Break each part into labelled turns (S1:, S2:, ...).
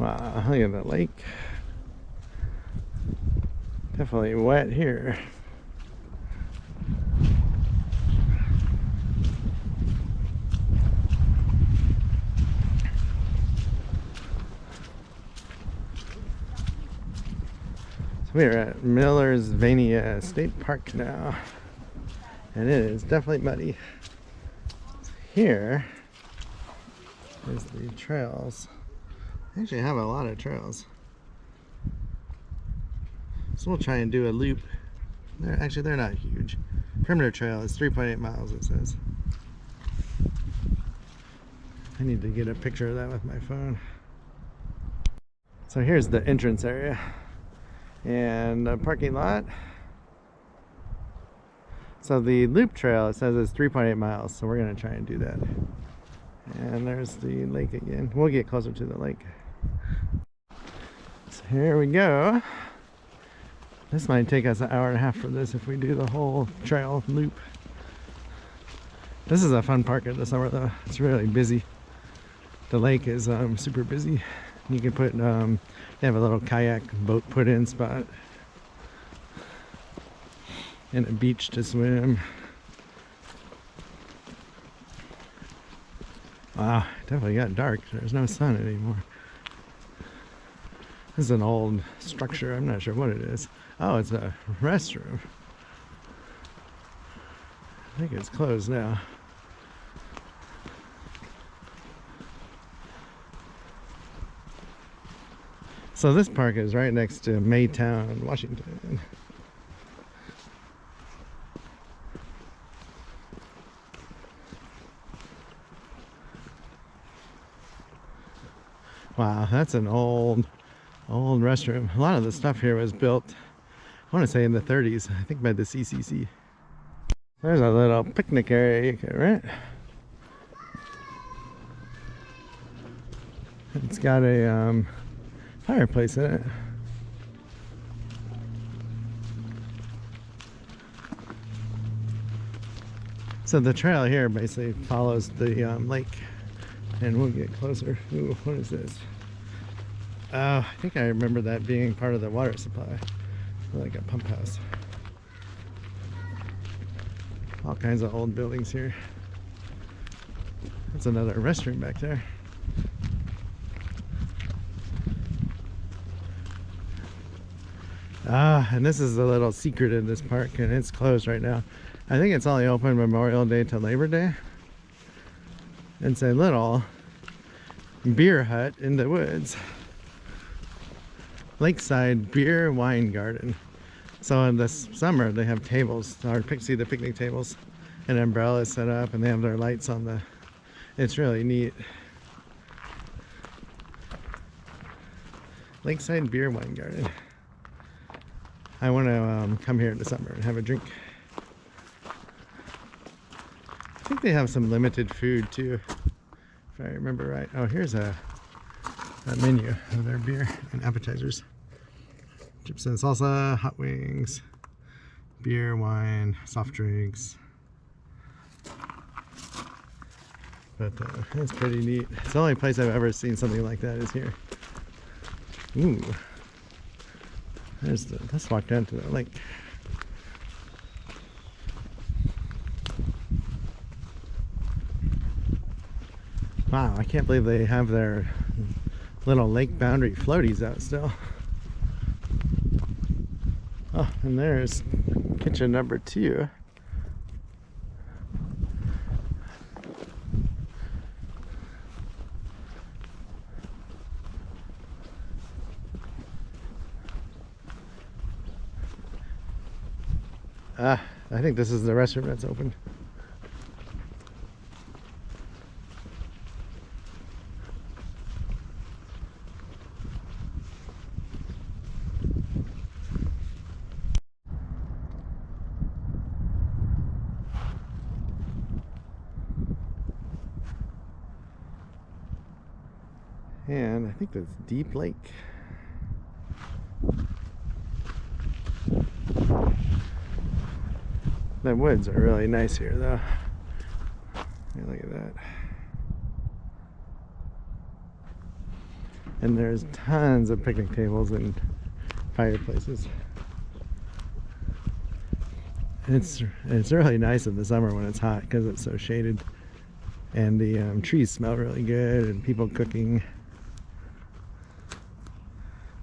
S1: Wow, look at the lake. Definitely wet here. So we are at Millersylvania State Park now, and it is definitely muddy. Here is the trails. They actually have a lot of trails. So we'll try and do a loop. They're not huge. Perimeter trail is 3.8 miles, it says. I need to get a picture of that with my phone. So here's the entrance area and a parking lot. So the loop trail, it says it's 3.8 miles, so we're gonna try and do that. And there's the lake again. We'll get closer to the lake. So here we go. This might take us an hour and a half for this if we do the whole trail loop. This is a fun park in the summer though. It's really busy. The lake is super busy. You can put, they have a little kayak boat put in spot. And a beach to swim. Wow, it definitely got dark. There's no sun anymore. This is an old structure. I'm not sure what it is. Oh, it's a restroom. I think it's closed now. So this park is right next to Maytown, Washington. Wow, that's an old restroom. A lot of the stuff here was built, I want to say in the 30s, I think by the CCC. There's a little picnic area you can rent. It's got a fireplace in it. So the trail here basically follows the lake, and we'll get closer. Ooh, what is this? I think I remember that being part of the water supply, like a pump house. All kinds of old buildings here. That's another restroom back there. And this is a little secret in this park, and it's closed right now. I think it's only open Memorial Day to Labor Day. It's a little beer hut in the woods. Lakeside Beer Wine Garden. So in the summer they have tables, or see the picnic tables, and umbrellas set up, and they have their lights on the, it's really neat. Lakeside Beer Wine Garden. I want to come here in the summer and have a drink. I think they have some limited food too, if I remember right. Oh, here's a menu of their beer and appetizers. Chips and salsa, hot wings, beer, wine, soft drinks. But it's pretty neat. It's the only place I've ever seen something like that is here. Ooh. Let's walk down to the lake. Wow, I can't believe they have their little lake boundary floaties out still. Oh, and there's kitchen number 2. I think this is the restroom that's open. And I think that's Deep Lake. The woods are really nice here though. Hey, look at that. And there's tons of picnic tables and fireplaces. It's really nice in the summer when it's hot because it's so shaded, and the trees smell really good, and people cooking.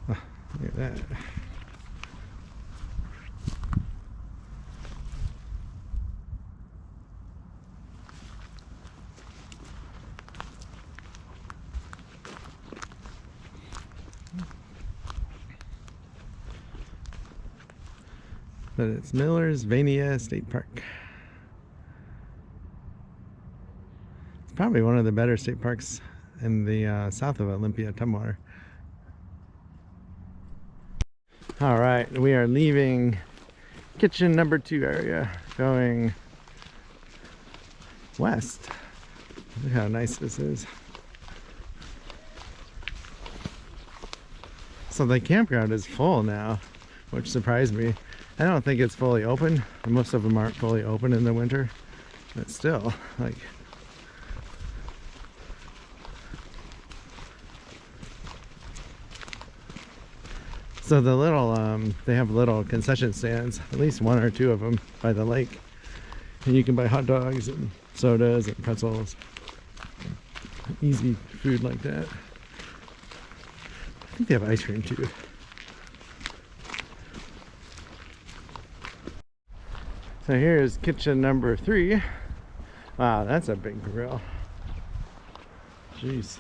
S1: Oh, look at that. But it's Millersylvania State Park. It's probably one of the better state parks in the south of Olympia, Tumwater. All right, we are leaving kitchen number 2 area, going west. Look how nice this is. So the campground is full now, which surprised me. I don't think it's fully open. Most of them aren't fully open in the winter, but still, like, so the little they have little concession stands, at least 1 or 2 of them by the lake, and you can buy hot dogs and sodas and pretzels, easy food like that. I think they have ice cream too. So here's kitchen number 3. Wow, that's a big grill. Jeez.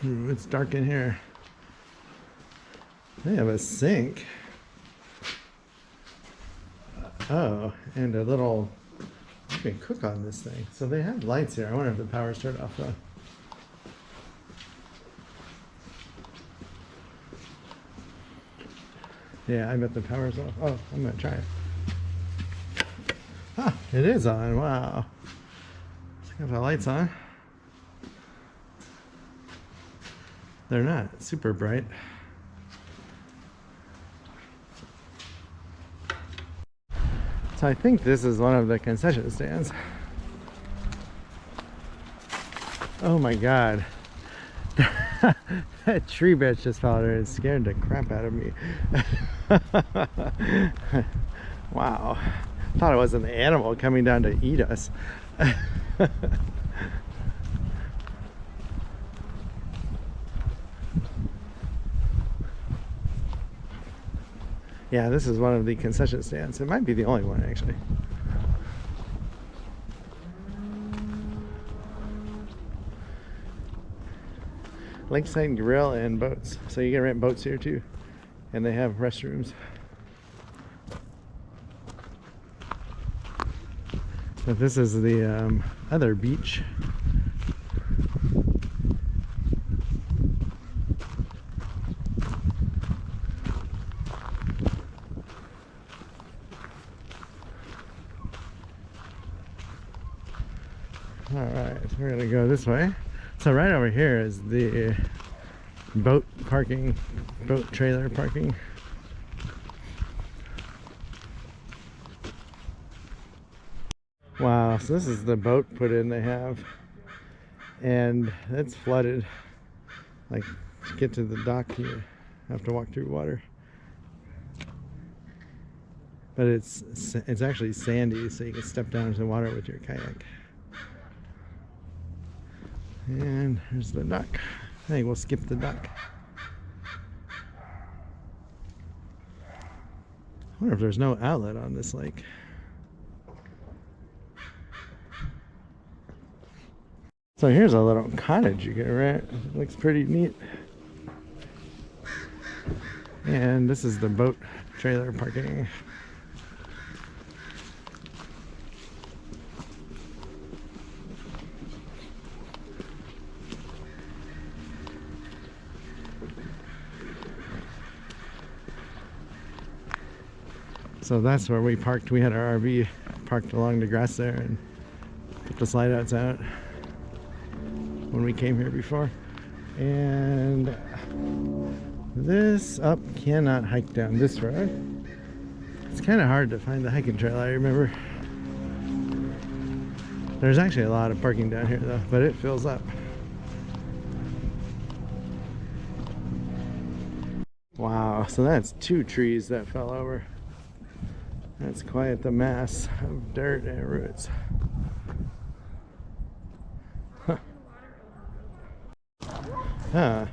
S1: Ooh, it's dark in here. They have a sink. Oh, and a little, you can cook on this thing. So they have lights here. I wonder if the power's turned off though. Yeah, I bet the power's off. Oh, I'm gonna try it. Ah, it is on. Wow. It's got the lights on. They're not super bright. So I think this is one of the concession stands. Oh my God. That tree branch just fell out and scared the crap out of me. Wow. Thought it was an animal coming down to eat us. Yeah, this is one of the concession stands. It might be the only one actually. Lakeside grill and boats. So you can rent boats here too. And they have restrooms. But this is the other beach. Alright, so we're gonna go this way. So right over here is the boat parking, boat trailer parking. Wow, so this is the boat put in they have, and it's flooded. Like, to get to the dock you have to walk through water. But it's actually sandy, so you can step down into the water with your kayak. And there's the dock. I think we'll skip the dock. I wonder if there's no outlet on this lake. So here's a little cottage you can rent. It looks pretty neat. And this is the boat trailer parking. So that's where we parked. We had our RV parked along the grass there and put the slide outs out when we came here before. And this up cannot hike down this road. It's kind of hard to find the hiking trail, I remember. There's actually a lot of parking down here though, but it fills up. Wow, so that's 2 trees that fell over. That's quite the mass of dirt and roots. Huh.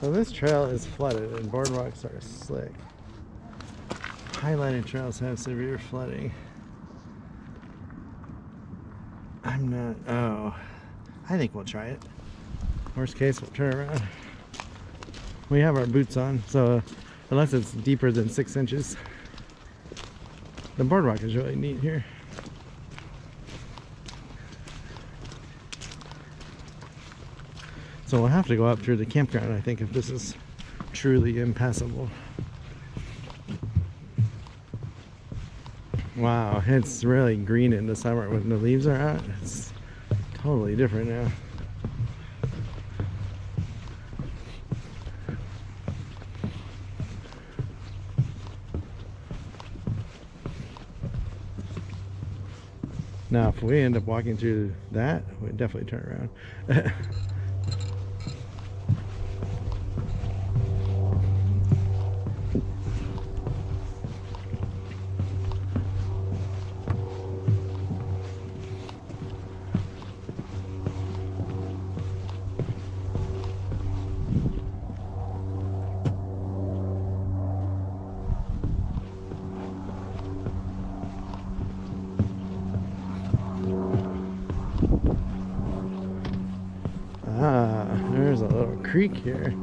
S1: So this trail is flooded and boardwalks are slick. Highlighted trails have severe flooding. I'm not, oh, I think we'll try it. Worst case, we'll turn around. We have our boots on, so unless it's deeper than 6 inches. The boardwalk is really neat here. So we'll have to go up through the campground, I think, if this is truly impassable. Wow, it's really green in the summer when the leaves are out. It's totally different now. Now, if we end up walking through that, we'd definitely turn around. Ah, there's a little creek here.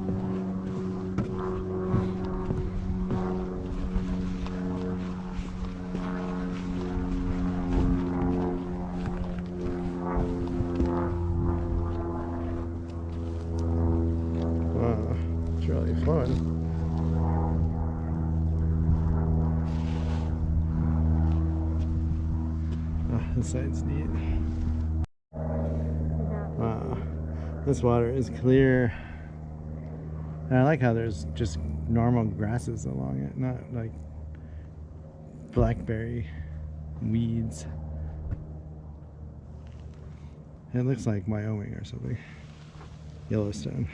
S1: Wow, it's really fun. Oh, this side's neat. Wow. This water is clear. And I like how there's just normal grasses along it, not like blackberry weeds. It looks like Wyoming or something. Yellowstone.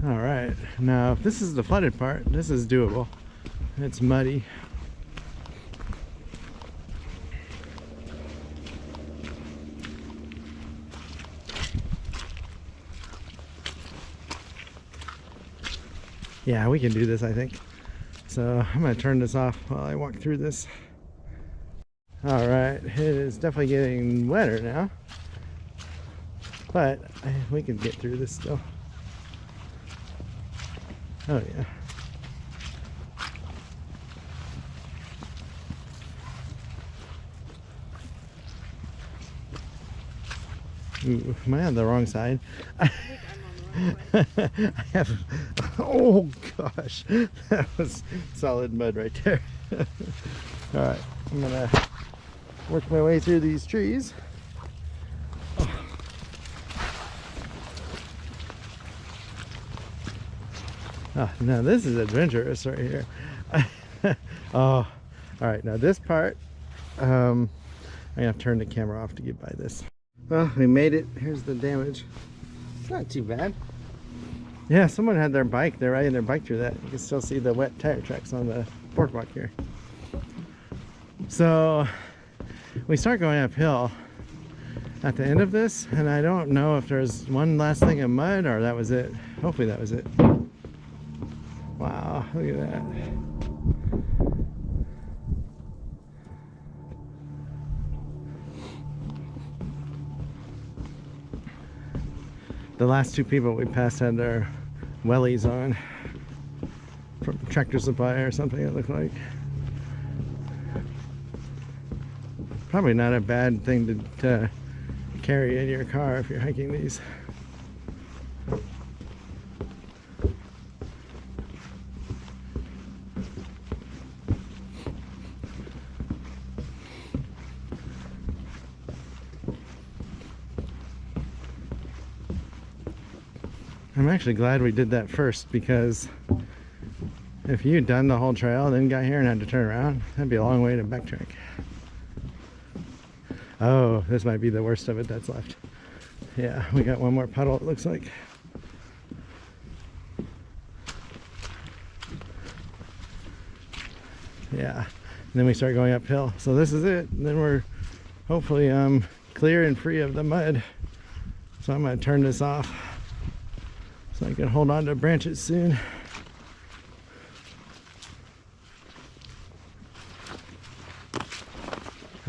S1: All right, now if this is the flooded part, this is doable. It's muddy. Yeah, we can do this, I think. So I'm gonna turn this off while I walk through this. All right, it is definitely getting wetter now, but we can get through this still. Oh yeah. Ooh, am I on the wrong side? I have, oh gosh, that was solid mud right there. All right, I'm gonna work my way through these trees. Oh, now this is adventurous right here. Oh, all right, now this part, I'm gonna have to turn the camera off to get by this. Well, we made it. Here's the damage. It's not too bad. Yeah, someone had their bike. They're riding their bike through that. You can still see the wet tire tracks on the boardwalk here. So we start going uphill at the end of this, and I don't know if there's one last thing of mud or that was it. Hopefully that was it. Wow, look at that. The last 2 people we passed had their wellies on from Tractor Supply or something, it looked like. Probably not a bad thing to carry in your car if you're hiking these. I'm actually glad we did that first, because if you'd done the whole trail, then got here and had to turn around, that'd be a long way to backtrack. Oh, this might be the worst of it that's left. Yeah, we got one more puddle, it looks like. Yeah, and then we start going uphill. So this is it. And then we're hopefully clear and free of the mud. So I'm going to turn this off so I can hold on to branches soon.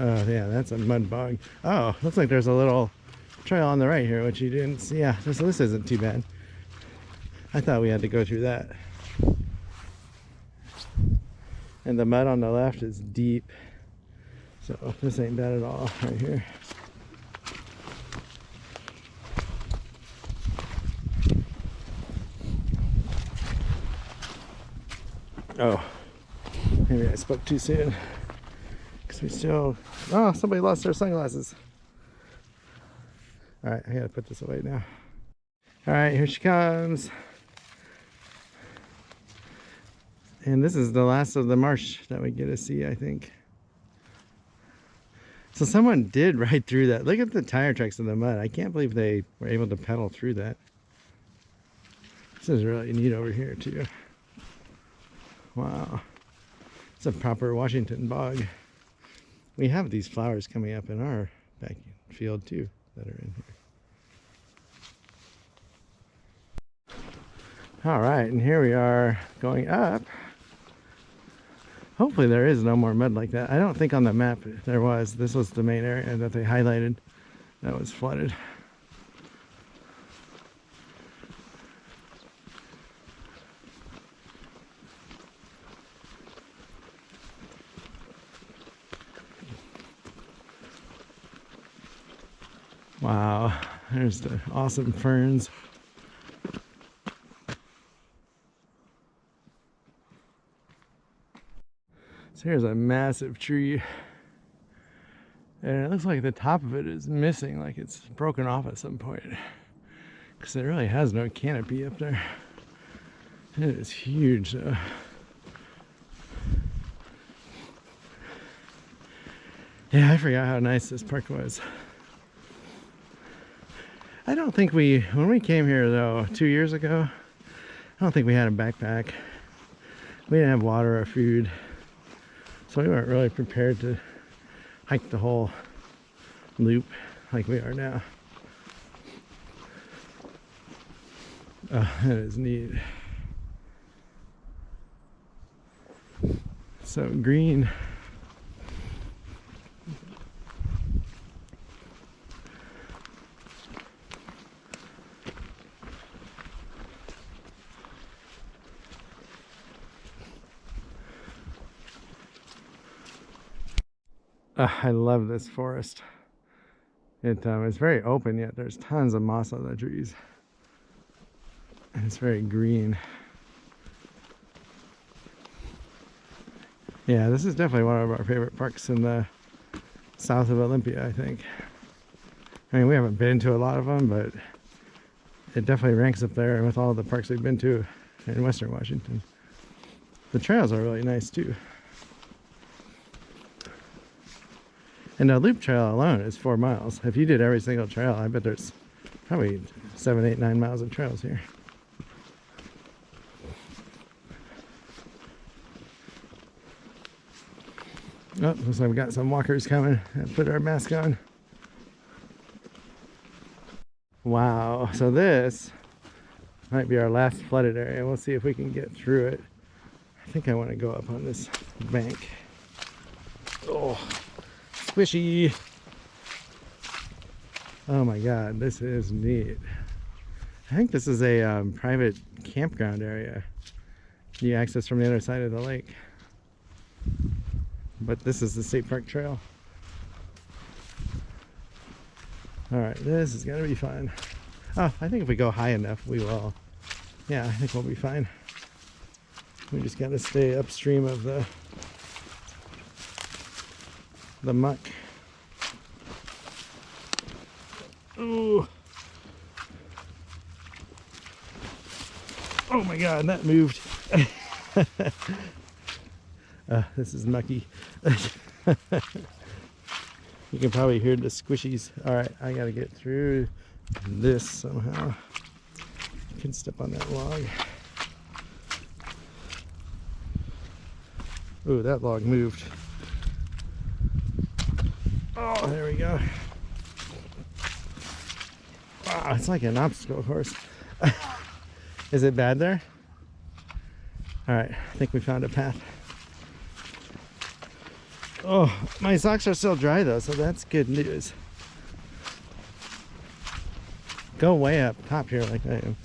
S1: Oh yeah, that's a mud bog. Oh, looks like there's a little trail on the right here, which you didn't see. Yeah, this isn't too bad. I thought we had to go through that. And the mud on the left is deep. So this ain't bad at all right here. Oh, maybe I spoke too soon. Because we still... Oh, somebody lost their sunglasses. Alright, I gotta put this away now. Alright, here she comes. And this is the last of the marsh that we get to see, I think. So someone did ride through that. Look at the tire tracks in the mud. I can't believe they were able to pedal through that. This is really neat over here too. Wow. It's a proper Washington bog. We have these flowers coming up in our backfield too that are in here. All right, and here we are going up. Hopefully there is no more mud like that. I don't think on the map there was. This was the main area that they highlighted that was flooded. Wow, there's the awesome ferns. So here's a massive tree, and it looks like the top of it is missing, like it's broken off at some point, because it really has no canopy up there. It is huge though. Yeah, I forgot how nice this park was. I don't think when we came here though 2 years ago, I don't think we had a backpack. We didn't have water or food. So we weren't really prepared to hike the whole loop like we are now. Oh, that is neat. So green. I love this forest. It's very open, yet there's tons of moss on the trees. And it's very green. Yeah, this is definitely one of our favorite parks in the south of Olympia, I think. I mean, we haven't been to a lot of them, but it definitely ranks up there with all the parks we've been to in Western Washington. The trails are really nice too. And the loop trail alone is 4 miles. If you did every single trail, I bet there's probably 7, 8, 9 miles of trails here. Oh, looks like we got some walkers coming. Put our mask on. Wow, so this might be our last flooded area. We'll see if we can get through it. I think I want to go up on this bank. Oh. Squishy. Oh my god, this is neat. I think this is a private campground area you access from the other side of the lake, but this is the state park trail. All right, this is gonna be fun. Oh, I think if we go high enough we will. Yeah, I think we'll be fine. We just gotta stay upstream of the muck. Ooh. Oh my god, that moved. This is mucky. You can probably hear the squishies. Alright, I gotta get through this somehow. I can step on that log. Ooh, that log moved. Oh, there we go. Wow, it's like an obstacle course. Is it bad there? Alright, I think we found a path. Oh, my socks are still dry though, so that's good news. Go way up top here like I am.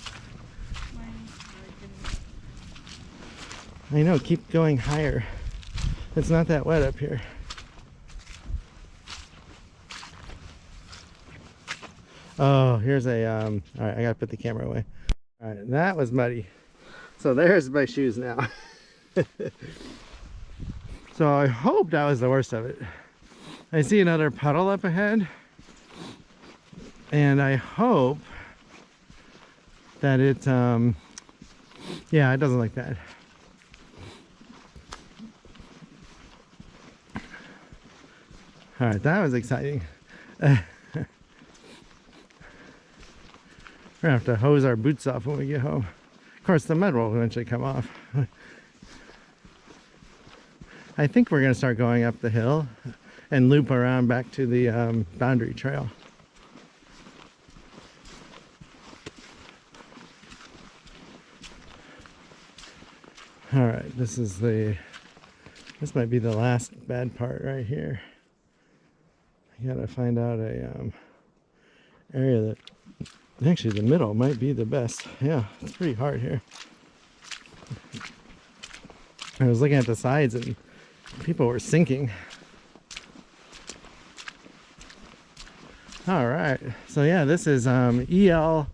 S1: I know, keep going higher. It's not that wet up here. Oh, here's a, all right, I gotta put the camera away. All right, that was muddy. So there's my shoes now. So I hope that was the worst of it. I see another puddle up ahead. And I hope that it, yeah, it doesn't look bad. All right, that was exciting. We're gonna have to hose our boots off when we get home. Of course, the mud will eventually come off. I think we're gonna start going up the hill and loop around back to the boundary trail. All right, this might be the last bad part right here. I gotta find out a area that, actually the middle might be the best. Yeah, it's pretty hard here. I was looking at the sides and people were sinking. All right, so yeah, this is ELC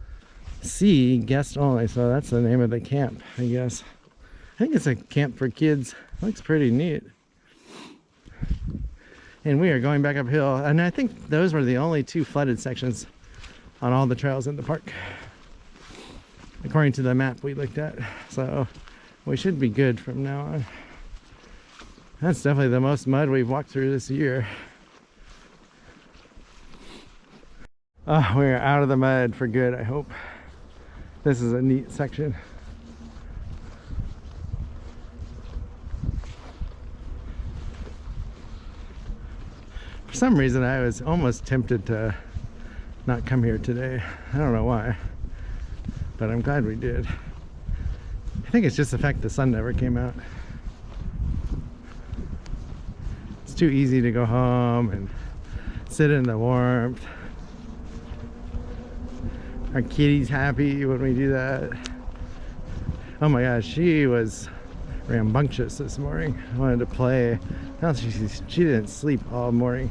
S1: guest only, so that's the name of the camp, I guess. I think it's a camp for kids. Looks pretty neat. And we are going back uphill, and I think those were the only two flooded sections on all the trails in the park, according to the map we looked at. So we should be good from now on. That's definitely the most mud we've walked through this year. Oh, we're out of the mud for good, I hope. This is a neat section. For some reason, I was almost tempted to not come here today. I don't know why, but I'm glad we did. I think it's just the fact the sun never came out. It's too easy to go home and sit in the warmth. Our kitty's happy when we do that. Oh my gosh, she was rambunctious this morning. Wanted to play. Now she didn't sleep all morning.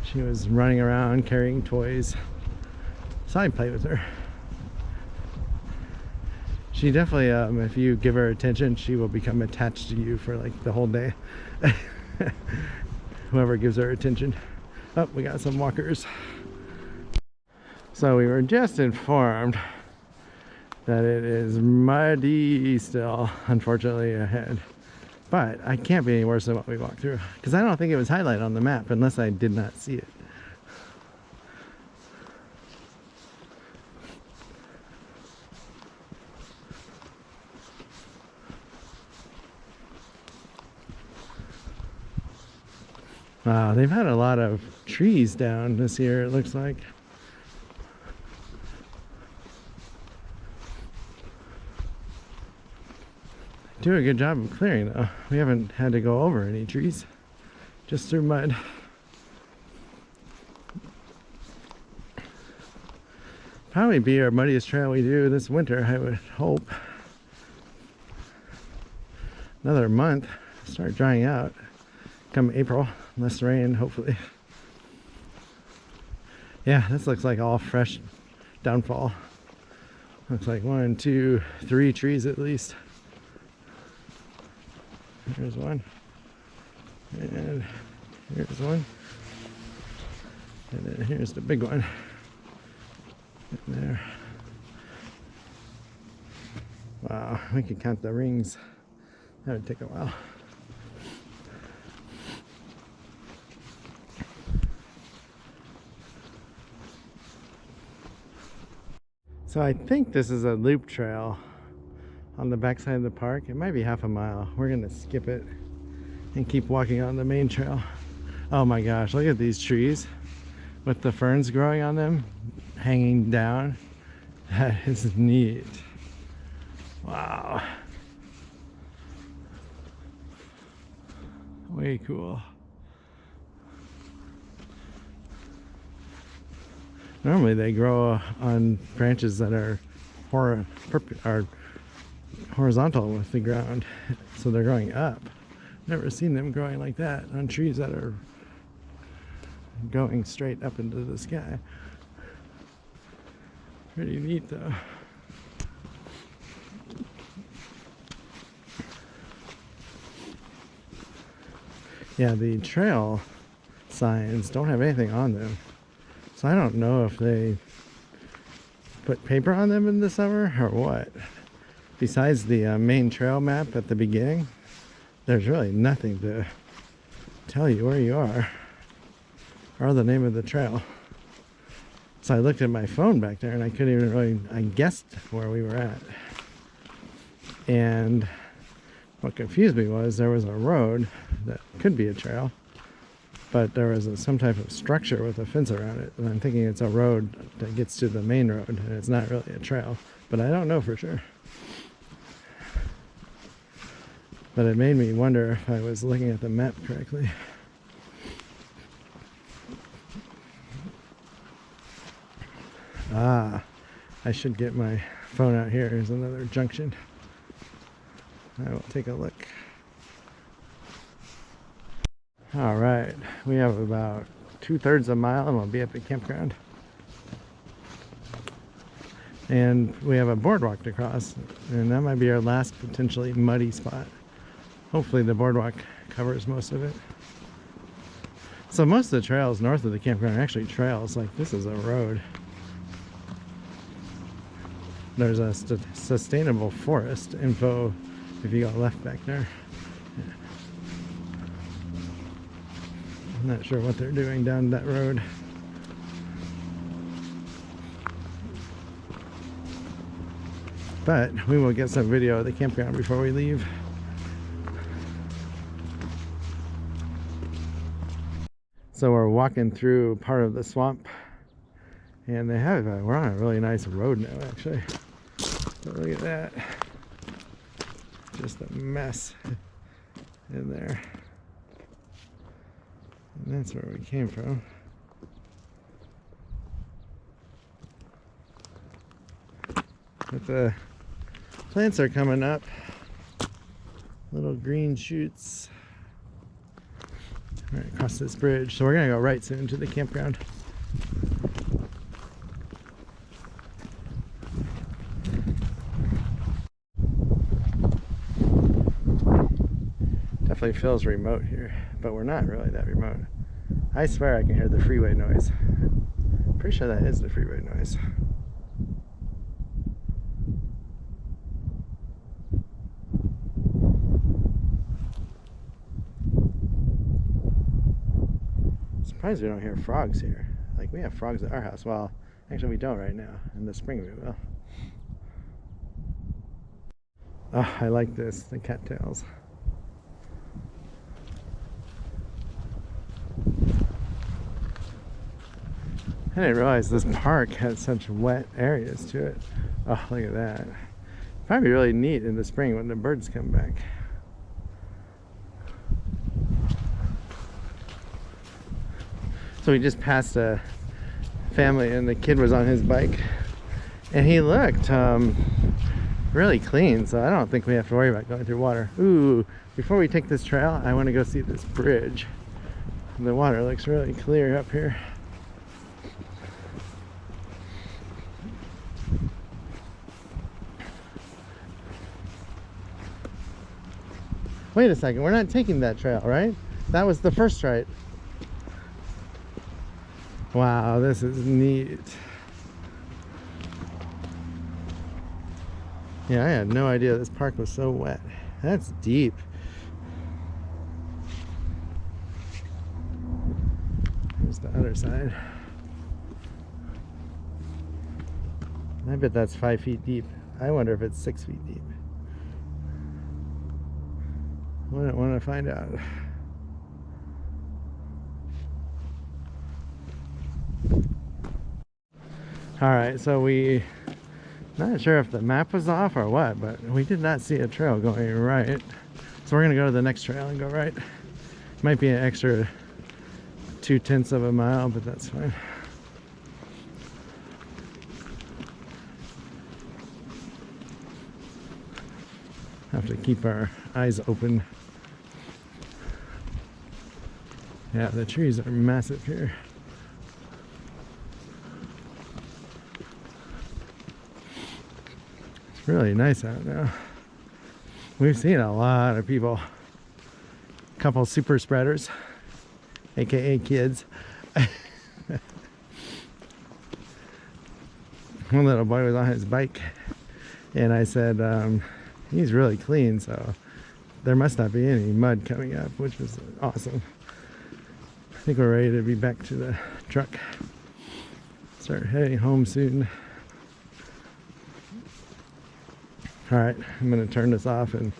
S1: She was running around carrying toys, so I played with her. She definitely, if you give her attention, she will become attached to you for like the whole day. Whoever gives her attention. Oh, we got some walkers. So we were just informed that it is muddy still, unfortunately, ahead. But I can't be any worse than what we walked through, because I don't think it was highlighted on the map unless I did not see it. Wow, they've had a lot of trees down this year, it looks like. Do a good job of clearing though. We haven't had to go over any trees, just through mud. Probably be our muddiest trail we do this winter, I would hope. Another month, start drying out come April, less rain hopefully. Yeah, this looks like all fresh downfall. Looks like 1, 2, 3 trees at least. Here's one, and here's one, and then here's the big one in there. Wow, we could count the rings. That would take a while. So I think this is a loop trail on the backside of the park. It might be half a mile. We're gonna skip it and keep walking on the main trail. Oh my gosh, look at these trees with the ferns growing on them, hanging down. That is neat. Wow. Way cool. Normally they grow on branches that are horizontal with the ground, so they're growing up. Never seen them growing like that on trees that are going straight up into the sky. Pretty neat though. Yeah, the trail signs don't have anything on them. So I don't know if they put paper on them in the summer or what. Besides the main trail map at the beginning, there's really nothing to tell you where you are or the name of the trail. So I looked at my phone back there and I couldn't even really, I guessed where we were at. And what confused me was there was a road that could be a trail, but there was some type of structure with a fence around it, and I'm thinking it's a road that gets to the main road, and it's not really a trail, but I don't know for sure. But it made me wonder if I was looking at the map correctly. Ah, I should get my phone out here. Here's another junction. I will take a look. All right, we have about 2/3 a mile and we'll be at the campground. And we have a boardwalk to cross, and that might be our last potentially muddy spot. Hopefully the boardwalk covers most of it. So most of the trails north of the campground are actually trails. Like, this is a road. There's a sustainable forest info if you go left back there. I'm not sure what they're doing down that road. But we will get some video of the campground before we leave. So we're walking through part of the swamp, and they have we're on a really nice road now, actually. So look at that. Just a mess in there. And that's where we came from. But the plants are coming up. Little green shoots. Right across this bridge. So we're gonna go right soon to the campground. Definitely feels remote here, but we're not really that remote. I swear I can hear the freeway noise. Pretty sure that is the freeway noise. Surprised we don't hear frogs here. Like, we have frogs at our house. Well, actually we don't right now. In the spring we will. Oh, I like this, the cattails. I didn't realize this park had such wet areas to it. Oh, look at that. Probably really neat in the spring when the birds come back. So we just passed a family and the kid was on his bike and he looked really clean, so I don't think we have to worry about going through water. Ooh, before we take this trail, I want to go see this bridge. The water looks really clear up here. Wait a second, we're not taking that trail, right? That was the first right. Wow, this is neat. Yeah, I had no idea this park was so wet. That's deep. Here's the other side. I bet that's 5 feet deep. I wonder if it's 6 feet deep. I want to find out. Alright, so not sure if the map was off or what, but we did not see a trail going right. So we're going to go to the next trail and go right. Might be an extra 0.2 of a mile, but that's fine. Have to keep our eyes open. Yeah, the trees are massive here. It's really nice out now. We've seen a lot of people. A couple super spreaders, aka kids. One little boy was on his bike, and I said, he's really clean, so there must not be any mud coming up, which was awesome. I think we're ready to be back to the truck. Start heading home soon. Alright, I'm going to turn this off and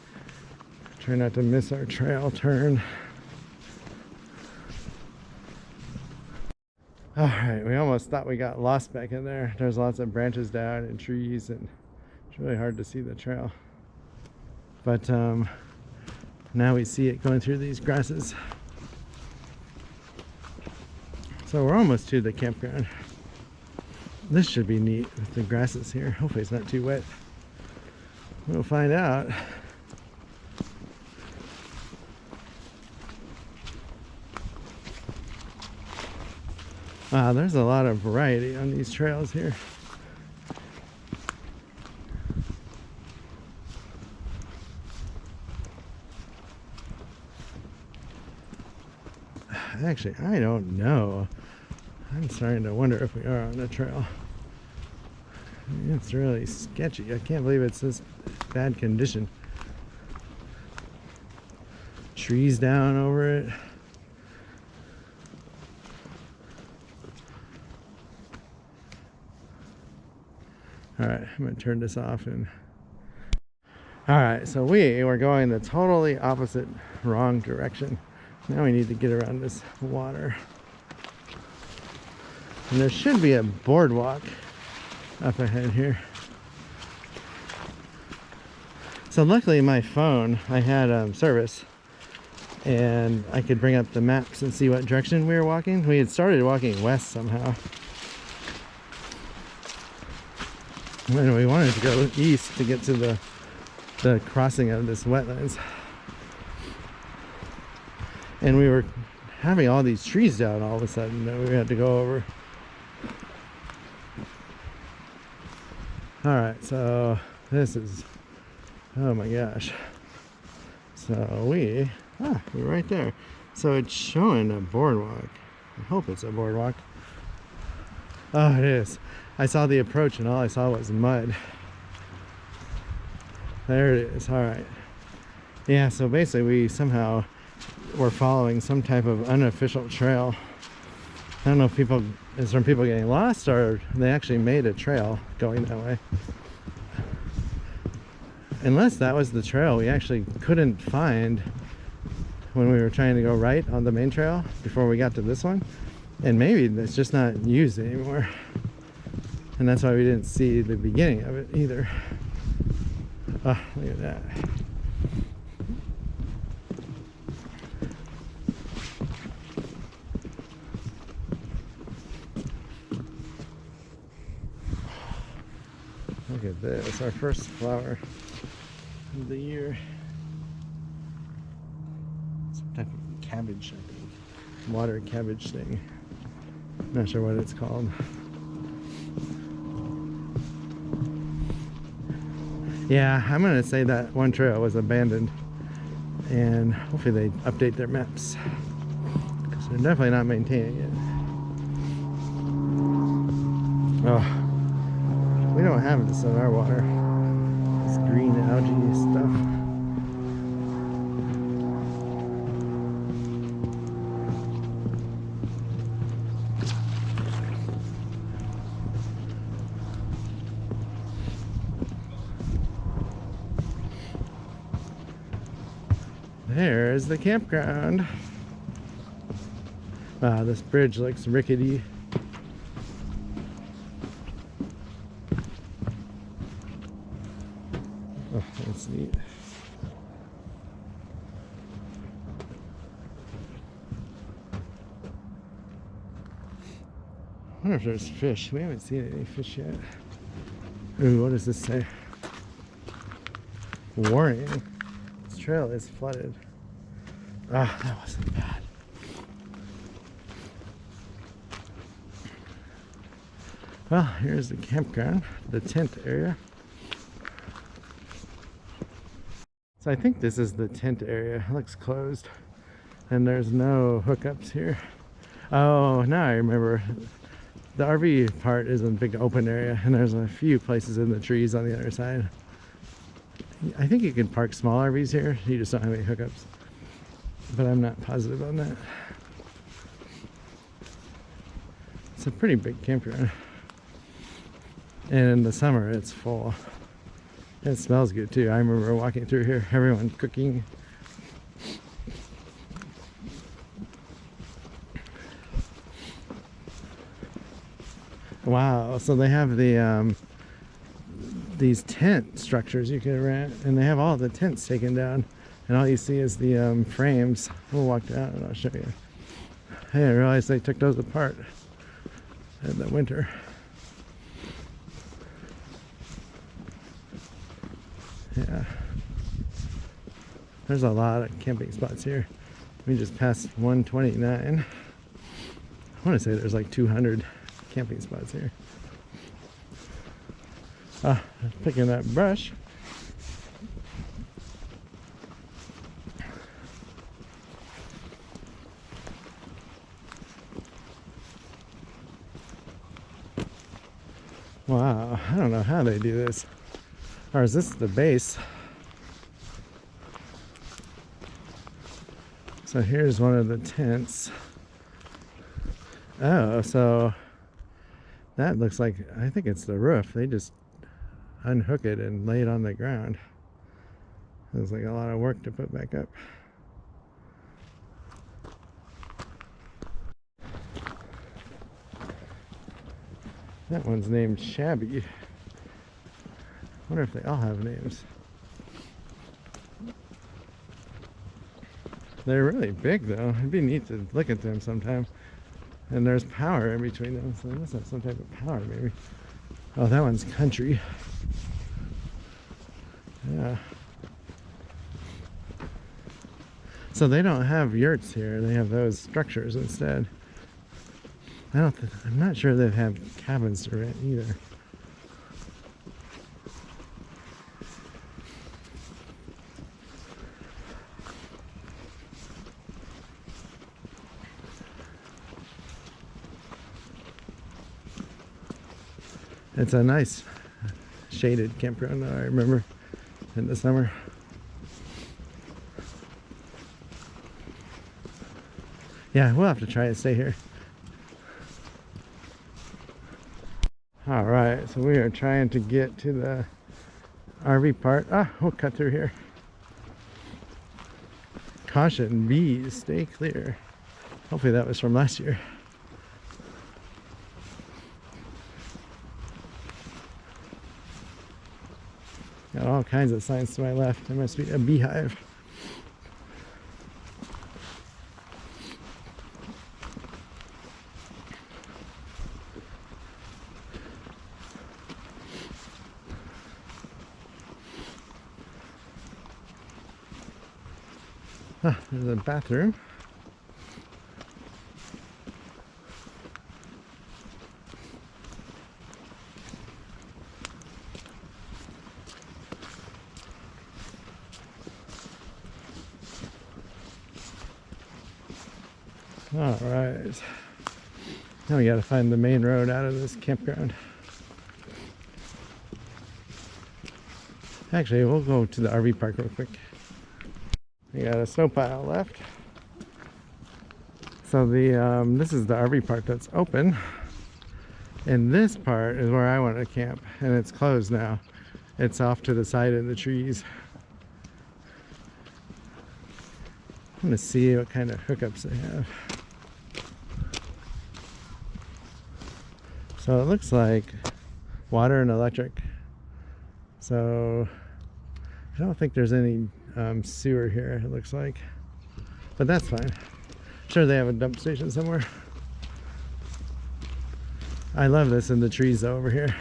S1: try not to miss our trail turn. Alright, we almost thought we got lost back in there. There's lots of branches down and trees, and it's really hard to see the trail. But now we see it going through these grasses. So we're almost to the campground. This should be neat with the grasses here. Hopefully it's not too wet. We'll find out. Wow, there's a lot of variety on these trails here. Actually, I don't know. I'm starting to wonder if we are on a trail. It's really sketchy. I can't believe it's this bad condition. Trees down over it. Alright, I'm going to turn this off and... Alright, so we were going the totally opposite, wrong direction. Now we need to get around this water. And there should be a boardwalk up ahead here. So luckily my phone, I had service, and I could bring up the maps and see what direction we were walking. We had started walking west somehow, and we wanted to go east to get to the crossing of this wetlands. And we were having all these trees down all of a sudden that we had to go over. Alright, so this is, oh my gosh. So we're right there. So it's showing a boardwalk. I hope it's a boardwalk. Oh, it is. I saw the approach and all I saw was mud. There it is. Alright. Yeah, so basically we somehow were following some type of unofficial trail. I don't know if it's from people getting lost or they actually made a trail going that way. Unless that was the trail we actually couldn't find when we were trying to go right on the main trail before we got to this one. And maybe it's just not used anymore. And that's why we didn't see the beginning of it either. Oh, look at that. Look at this, our first flower of the year. Some type of cabbage, I think. Water cabbage thing. Not sure what it's called. Yeah, I'm gonna say that one trail was abandoned, and hopefully they update their maps because they're definitely not maintaining it. Oh, we don't have this in our water. This green algae stuff. There's the campground. Wow, this bridge looks rickety. Oh, that's neat. I wonder if there's fish. We haven't seen any fish yet. Ooh, what does this say? Warning. This trail is flooded. Ah, that wasn't bad. Well, here's the campground, the tent area. So I think this is the tent area. It looks closed. And there's no hookups here. Oh, now I remember. The RV part is a big open area, and there's a few places in the trees on the other side. I think you can park small RVs here. You just don't have any hookups. But I'm not positive on that. It's a pretty big campground. And in the summer, it's full. It smells good too. I remember walking through here, everyone cooking. Wow, so they have the these tent structures you can rent, and they have all the tents taken down, and all you see is the frames. We'll walk down and I'll show you. Hey, I realized they took those apart in the winter. Yeah, there's a lot of camping spots here. We just passed 129. I want to say there's like 200 camping spots here. Picking that brush. Wow, I don't know how they do this. Or is this the base? So here's one of the tents. Oh, so that looks like, I think it's the roof. They just unhook it and lay it on the ground. Looks like a lot of work to put back up. That one's named Shabby. I wonder if they all have names. They're really big though. It'd be neat to look at them sometime. And there's power in between them, so they must have some type of power maybe. Oh, that one's country. Yeah. So they don't have yurts here, they have those structures instead. I'm not sure they have cabins to rent either. It's a nice shaded campground, I remember, in the summer. Yeah, we'll have to try to stay here. All right, so we are trying to get to the RV part. We'll cut through here. Caution, bees, stay clear. Hopefully that was from last year. Got all kinds of signs to my left. There must be a beehive. There's a bathroom. All right, now we got to find the main road out of this campground. Actually, we'll go to the RV park real quick. We got a snow pile left. So this is the RV park that's open. And this part is where I want to camp, and it's closed now. It's off to the side in the trees. I'm gonna see what kind of hookups they have. So it looks like water and electric. So I don't think there's any sewer here, it looks like. But that's fine. Sure, they have a dump station somewhere. I love this in the trees though, over here.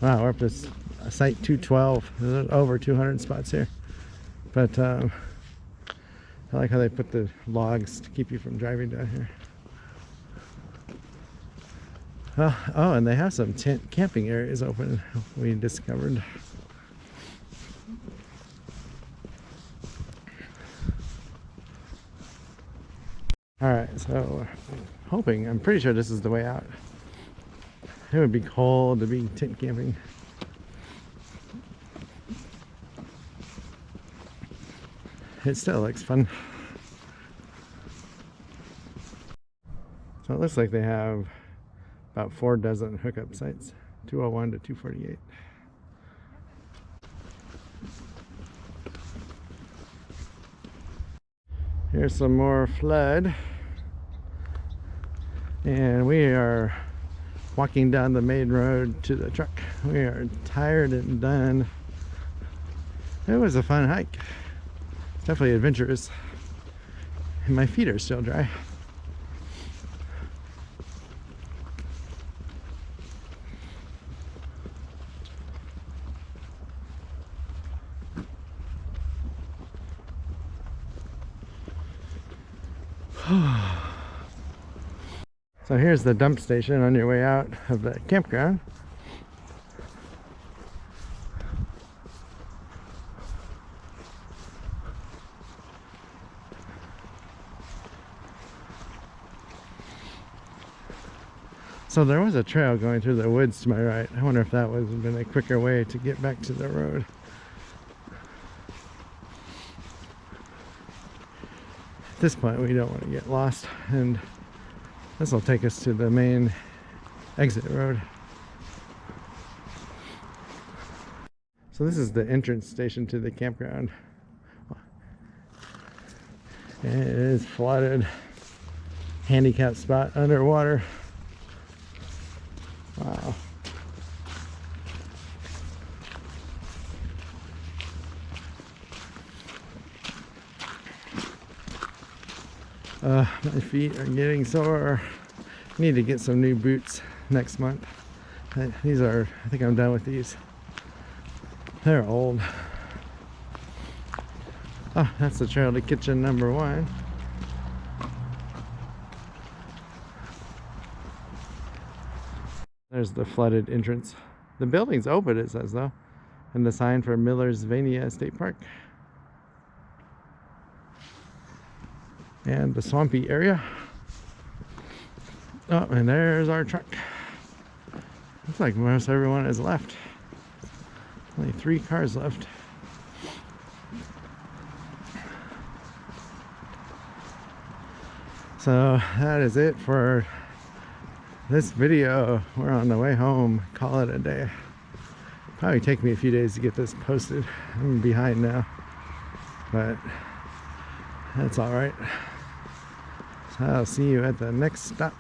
S1: Wow, we're up to site 212. There's over 200 spots here. But I like how they put the logs to keep you from driving down here. Oh, and they have some tent camping areas open, we discovered. Alright, so I'm pretty sure this is the way out. It would be cold to be tent camping. It still looks fun. So it looks like they have about 4 dozen hookup sites, 201 to 248. Here's some more flood. And we are walking down the main road to the truck. We are tired and done. It was a fun hike. It's definitely adventurous. And my feet are still dry. So here's the dump station on your way out of the campground. So there was a trail going through the woods to my right. I wonder if that would have been a quicker way to get back to the road. At this point, we don't want to get lost, and this will take us to the main exit road. So this is the entrance station to the campground. And it is flooded. Handicap spot underwater. Wow. My feet are getting sore. I need to get some new boots next month. These are, I think I'm done with these. They're old. Oh, that's the trail to kitchen number 1. There's the flooded entrance. The building's open, it says though. And the sign for Millersylvania State Park. And the swampy area. Oh, and there's our truck. Looks like most everyone has left. Only 3 cars left. So that is it for this video. We're on the way home. Call it a day. Probably take me a few days to get this posted. I'm behind now, but that's all right. So I'll see you at the next stop.